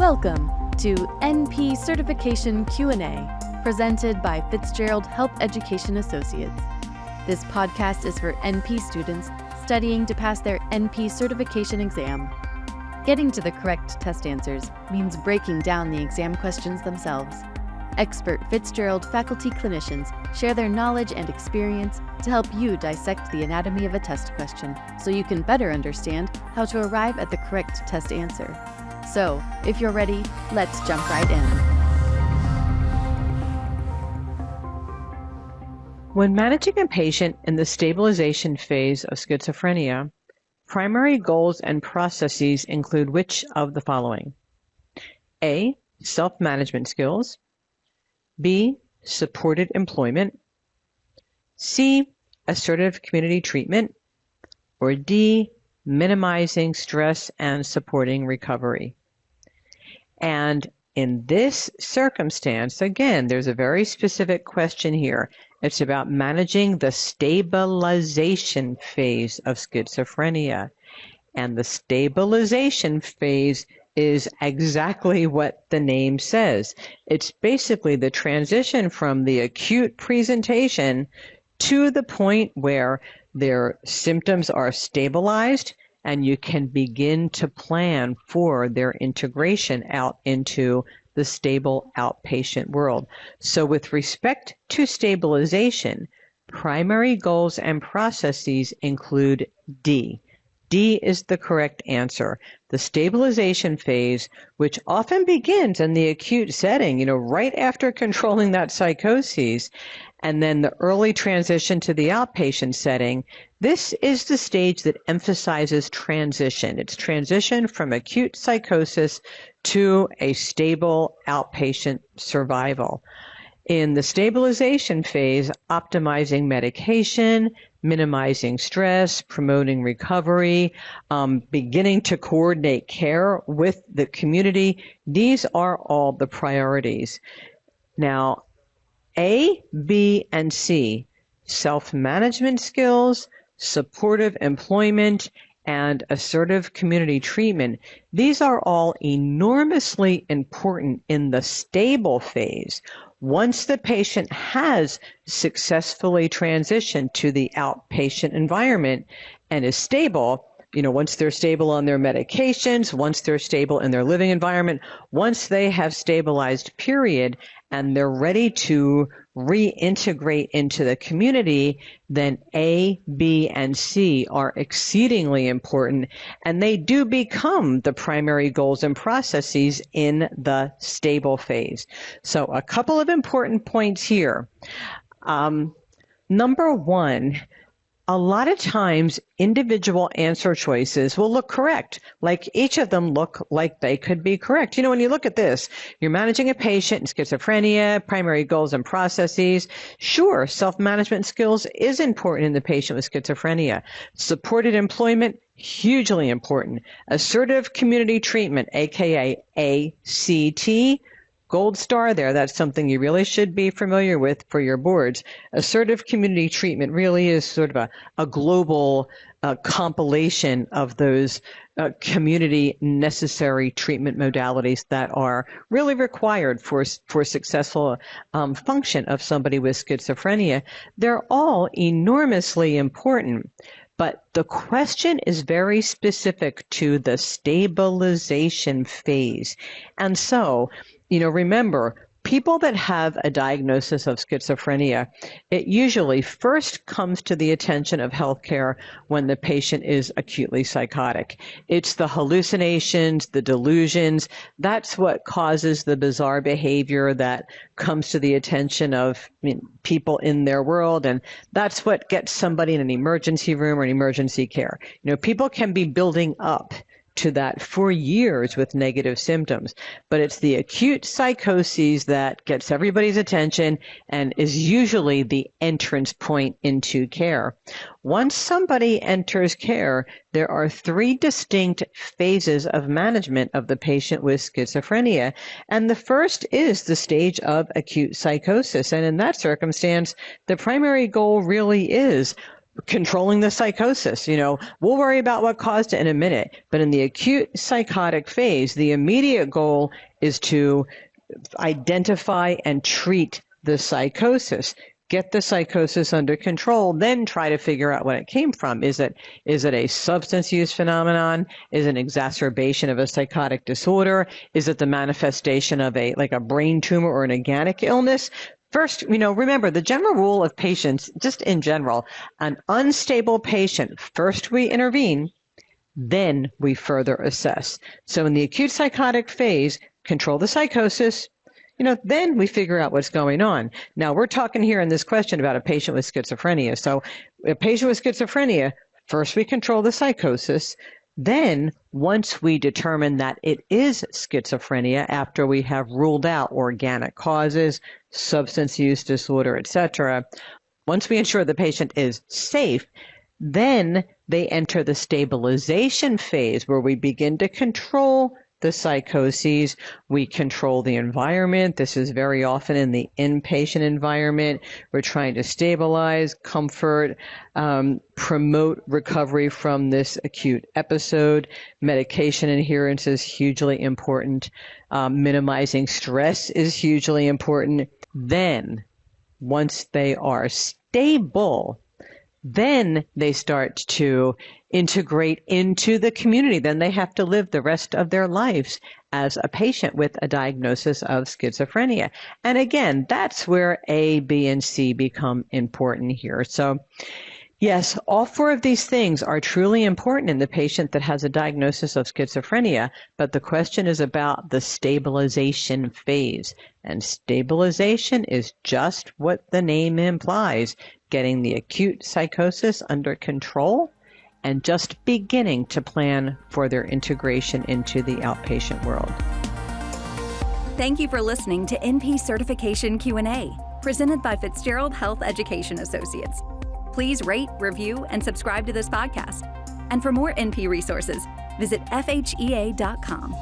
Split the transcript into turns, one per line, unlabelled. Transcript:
Welcome to NP Certification Q&A, presented by Fitzgerald Health Education Associates. This podcast is for NP students studying to pass their NP certification exam. Getting to the correct test answers means breaking down the exam questions themselves. Expert Fitzgerald faculty clinicians share their knowledge and experience to help you dissect the anatomy of a test question so you can better understand how to arrive at the correct test answer. So, if you're ready, let's jump right in.
When managing a patient in the stabilization phase of schizophrenia, primary goals and processes include which of the following? A. Self-management skills. B. Supported employment. C. Assertive community treatment. Or D. Minimizing stress and supporting recovery. And in this circumstance, again, there's a very specific question here. It's about managing the stabilization phase of schizophrenia. And the stabilization phase is exactly what the name says. It's basically the transition from the acute presentation to the point where their symptoms are stabilized and you can begin to plan for their integration out into the stable outpatient world. So with respect to stabilization, primary goals and processes include D. D is the correct answer. The stabilization phase, which often begins in the acute setting, right after controlling that psychosis, and then the early transition to the outpatient setting, this is the stage that emphasizes transition. It's transition from acute psychosis to a stable outpatient survival. In the stabilization phase, optimizing medication, minimizing stress, promoting recovery, beginning to coordinate care with the community, these are all the priorities. Now, A, B, and C, self-management skills, supportive employment, and assertive community treatment, these are all enormously important in the stable phase. Once the patient has successfully transitioned to the outpatient environment and is stable, once they're stable on their medications, once they're stable in their living environment, once they have stabilized, period, and they're ready to reintegrate into the community, then A, B, and C are exceedingly important, and they do become the primary goals and processes in the stable phase. So a couple of important points here. Number one, a lot of times individual answer choices will look correct, like each of them look like they could be correct. When you look at this, you're managing a patient in schizophrenia, primary goals and processes. Sure, self-management skills is important in the patient with schizophrenia. Supported employment, hugely important. Assertive community treatment, aka ACT, gold star there. That's something you really should be familiar with for your boards. Assertive community treatment really is sort of a global compilation of those community necessary treatment modalities that are really required for successful function of somebody with schizophrenia. They're all enormously important. But the question is very specific to the stabilization phase. And so, remember, people that have a diagnosis of schizophrenia, it usually first comes to the attention of healthcare when the patient is acutely psychotic. It's the hallucinations, the delusions, that's what causes the bizarre behavior that comes to the attention of people in their world, and that's what gets somebody in an emergency room or an emergency care. People can be building up to that for years with negative symptoms, but it's the acute psychoses that gets everybody's attention and is usually the entrance point into care. Once somebody enters care, there are three distinct phases of management of the patient with schizophrenia, and the first is the stage of acute psychosis, and in that circumstance, the primary goal really is controlling the psychosis. We'll worry about what caused it in a minute, but in the acute psychotic phase, the immediate goal is to identify and treat the psychosis. Get the psychosis under control, then try to figure out what it came from. Is it a substance use phenomenon? Is it an exacerbation of a psychotic disorder? Is it the manifestation of a brain tumor or an organic illness? First, remember the general rule of patients, just in general, an unstable patient, first we intervene, then we further assess. So in the acute psychotic phase, control the psychosis, then we figure out what's going on. Now, we're talking here in this question about a patient with schizophrenia. So a patient with schizophrenia, first we control the psychosis. Then, once we determine that it is schizophrenia, after we have ruled out organic causes, substance use disorder, etc., once we ensure the patient is safe, then they enter the stabilization phase where we begin to control the psychoses. We control the environment. This is very often in the inpatient environment. We're trying to stabilize, comfort, promote recovery from this acute episode. Medication adherence is hugely important. Minimizing stress is hugely important. Then, once they are stable, then they start to integrate into the community. Then they have to live the rest of their lives as a patient with a diagnosis of schizophrenia. And again, that's where A, B, and C become important here. So yes, all four of these things are truly important in the patient that has a diagnosis of schizophrenia, but the question is about the stabilization phase. And stabilization is just what the name implies, getting the acute psychosis under control and just beginning to plan for their integration into the outpatient world.
Thank you for listening to NP Certification Q&A, presented by Fitzgerald Health Education Associates. Please rate, review, and subscribe to this podcast. And for more NP resources, visit FHEA.com.